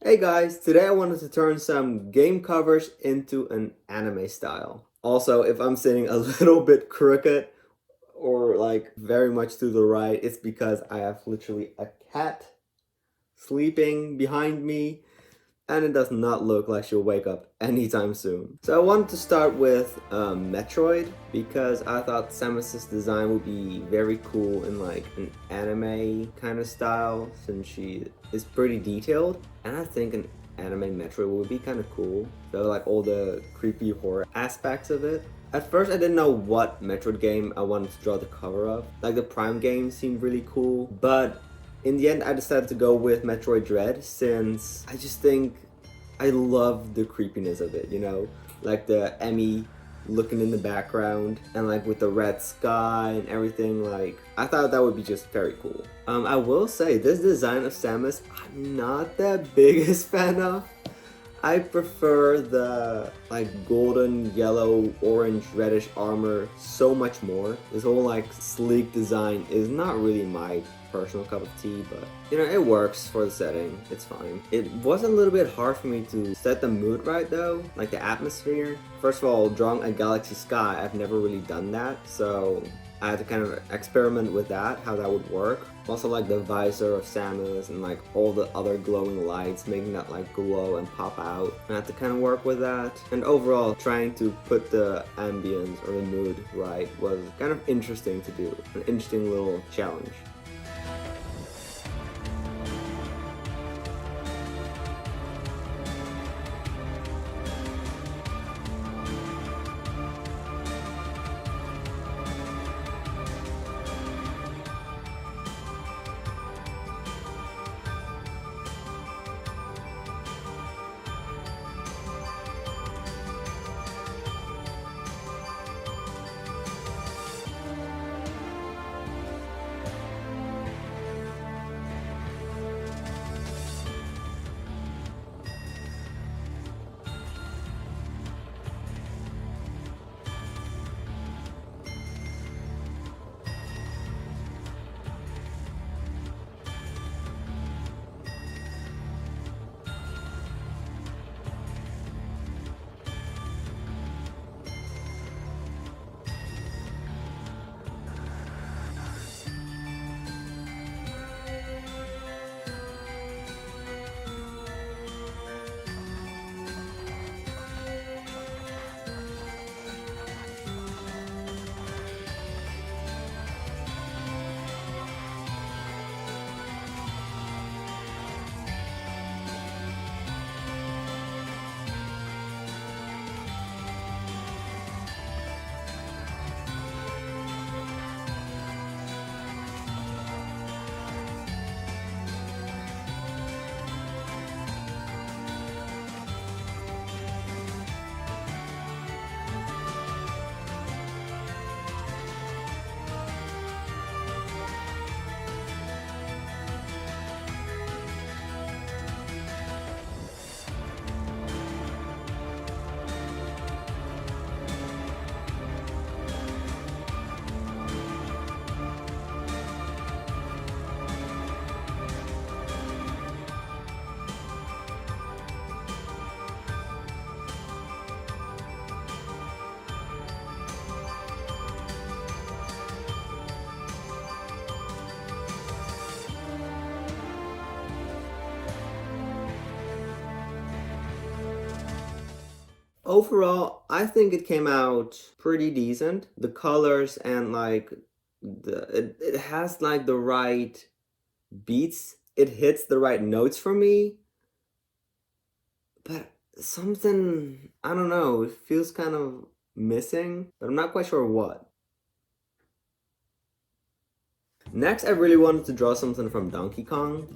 Hey guys, today I wanted to turn some game covers into an anime style. Also, if I'm sitting a little bit crooked or like very much to the right, it's because I have literally a cat sleeping behind me and it does not look like she'll wake up anytime soon. So I wanted to start with Metroid because I thought Samus's design would be very cool in like an anime kind of style since she is pretty detailed, and I think an anime Metroid would be kind of cool. So like all the creepy horror aspects of it. At first I didn't know what Metroid game I wanted to draw the cover of. Like the Prime game seemed really cool, but in the end, I decided to go with Metroid Dread since I just think I love the creepiness of it, you know? Like the Emmy looking in the background and like with the red sky and everything, like I thought that would be just very cool. I will say this design of Samus I'm not the biggest fan of. I prefer the like golden, yellow, orange, reddish armor so much more. This whole like sleek design is not really my personal cup of tea, but you know, it works for the setting. It's fine. It was a little bit hard for me to set the mood right though, like the atmosphere. First of all, drawing a galaxy sky, I've never really done that, so I had to kind of experiment with that, how that would work. Also like the visor of Samus and like all the other glowing lights, making that like glow and pop out. I had to kind of work with that. And overall, trying to put the ambience or the mood right was kind of interesting to do. An interesting little challenge. Overall, I think it came out pretty decent. The colors and like it has like the right beats. It hits the right notes for me. But something, I don't know, it feels kind of missing, but I'm not quite sure what. Next, I really wanted to draw something from Donkey Kong.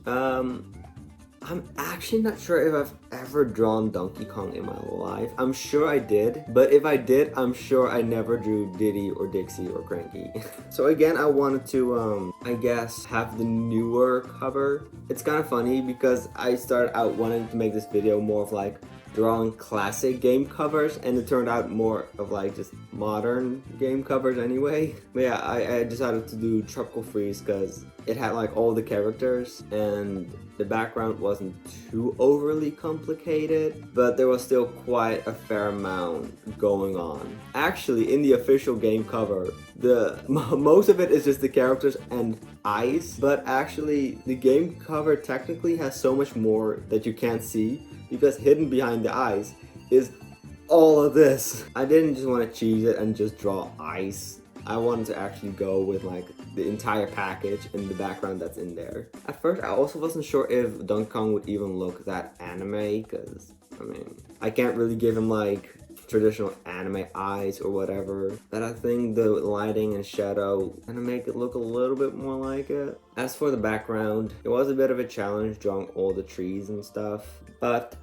I'm actually not sure if I've ever drawn Donkey Kong in my life. I'm sure I did, but if I did, I'm sure I never drew Diddy or Dixie or Cranky. So again, I wanted to, I guess, have the newer cover. It's kind of funny because I started out wanting to make this video more of like drawing classic game covers, and it turned out more of like just modern game covers anyway. But yeah, I decided to do Tropical Freeze because it had like all the characters, and The background wasn't too overly complicated, but there was still quite a fair amount going on. Actually, in the official game cover, most of it is just the characters and eyes, but actually the game cover technically has so much more that you can't see, because hidden behind the eyes is all of this. I didn't just want to cheese it and just draw eyes. I wanted to actually go with like the entire package and the background that's in there. At first, I also wasn't sure if Donkey Kong would even look that anime, because I mean, I can't really give him like traditional anime eyes or whatever, but I think the lighting and shadow kind of make it look a little bit more like it. As for the background, it was a bit of a challenge drawing all the trees and stuff, but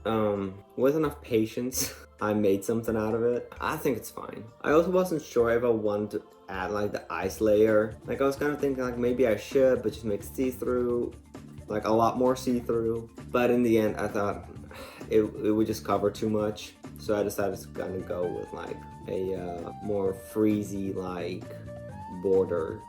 with enough patience, I made something out of it. I think it's fine. I also wasn't sure if I wanted to add like the ice layer. Like I was kind of thinking like maybe I should, but just make it see-through, like a lot more see-through. But in the end, I thought it would just cover too much. So I decided to kind of go with like a more freezy like border.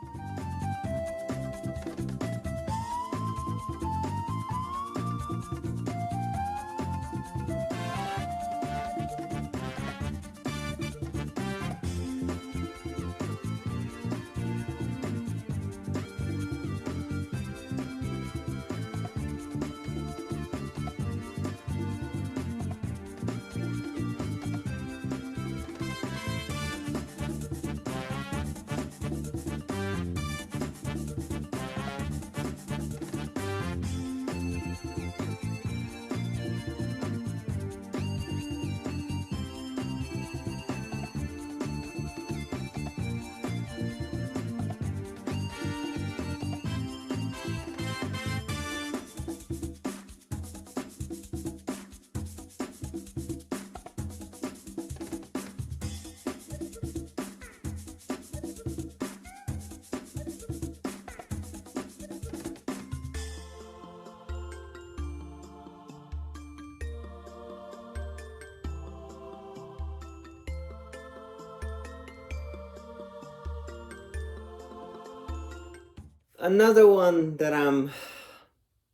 Another one that I'm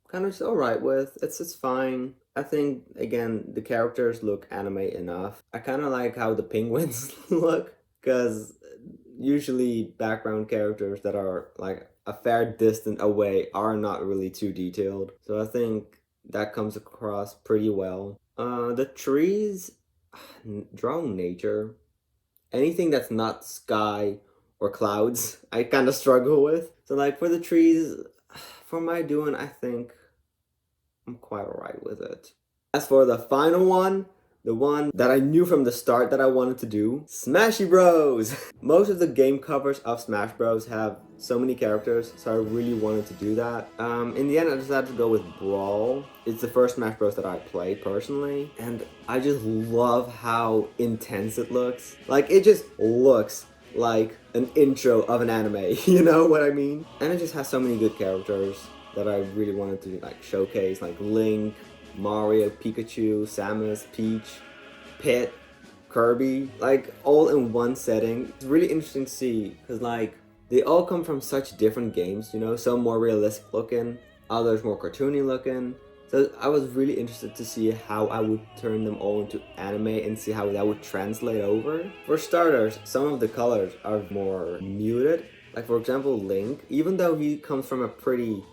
kind of just alright with. It's fine. I think again the characters look anime enough. I kind of like how the penguins look, because usually background characters that are like a fair distance away are not really too detailed. So I think that comes across pretty well. The trees, drawing nature, anything that's not sky or clouds, I kind of struggle with. So like for the trees, for my doing, I think I'm quite alright with it. As for the final one, the one that I knew from the start that I wanted to do, Smashy Bros! Most of the game covers of Smash Bros have so many characters, so I really wanted to do that. In the end, I decided to go with Brawl. It's the first Smash Bros that I played personally, and I just love how intense it looks. Like, it just looks like an intro of an anime, you know what I mean? And it just has so many good characters that I really wanted to like showcase, like Link, Mario, Pikachu, Samus, Peach, Pit, Kirby, like all in one setting. It's really interesting to see, because like they all come from such different games, you know, some more realistic looking, others more cartoony looking. So I was really interested to see how I would turn them all into anime and see how that would translate over. For starters, some of the colors are more muted. Like for example, Link, even though he comes from a pretty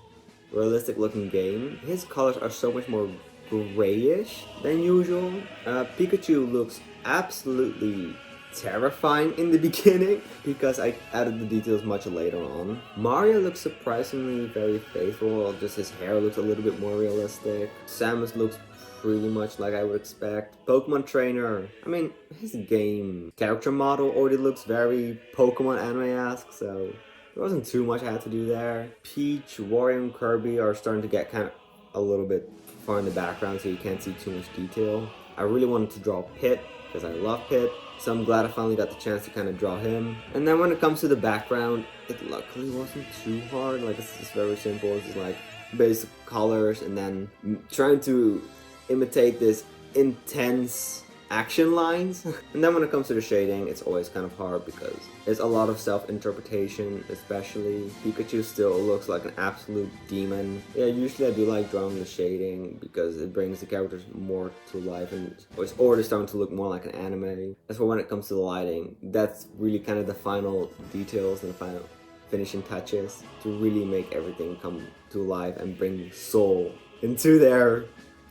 realistic looking game, his colors are so much more grayish than usual. Pikachu looks absolutely terrifying in the beginning because I added the details much later on. Mario looks surprisingly very faithful, just his hair looks a little bit more realistic. Samus looks pretty much like I would expect. Pokemon Trainer, I mean, his game character model already looks very Pokemon anime-esque, so there wasn't too much I had to do there. Peach, Wario, and Kirby are starting to get kind of a little bit far in the background, so you can't see too much detail. I really wanted to draw Pit, because I love Pit, so I'm glad I finally got the chance to kind of draw him. And then when it comes to the background, it luckily wasn't too hard. Like, it's just very simple. It's just like basic colors, and then trying to imitate this intense action lines. And then when it comes to the shading, it's always kind of hard because there's a lot of self-interpretation, especially Pikachu still looks like an absolute demon. Yeah, usually I do like drawing the shading because it brings the characters more to life and it's already starting to look more like an anime. As for when it comes to the lighting, that's really kind of the final details and the final finishing touches to really make everything come to life and bring soul into their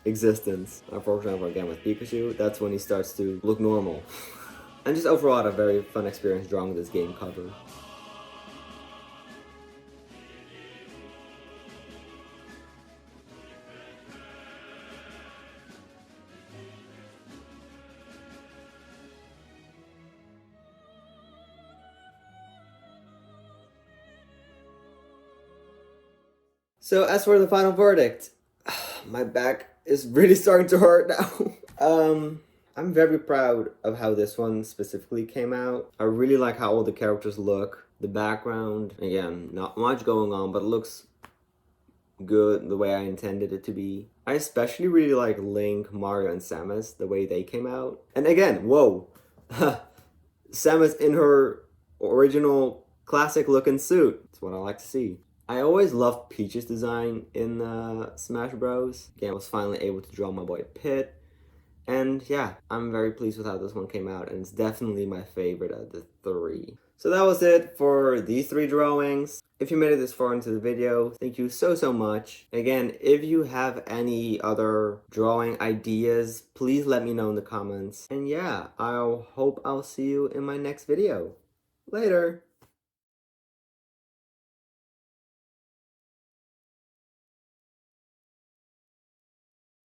existence. For example, again with Pikachu, that's when he starts to look normal. And just overall, I had a very fun experience drawing this game cover. So as for the final verdict, my back is really starting to hurt now. I'm very proud of how this one specifically came out. I really like how all the characters look. The background, again, not much going on, but it looks good the way I intended it to be. I especially really like Link, Mario, and Samus, the way they came out. And again, whoa, Samus in her original classic looking suit. That's what I like to see. I always loved Peach's design in Smash Bros. Again, I was finally able to draw my boy Pit. And yeah, I'm very pleased with how this one came out, and it's definitely my favorite of the three. So that was it for these three drawings. If you made it this far into the video, thank you so much. Again, if you have any other drawing ideas, please let me know in the comments. And yeah, I'll hope I'll see you in my next video. Later!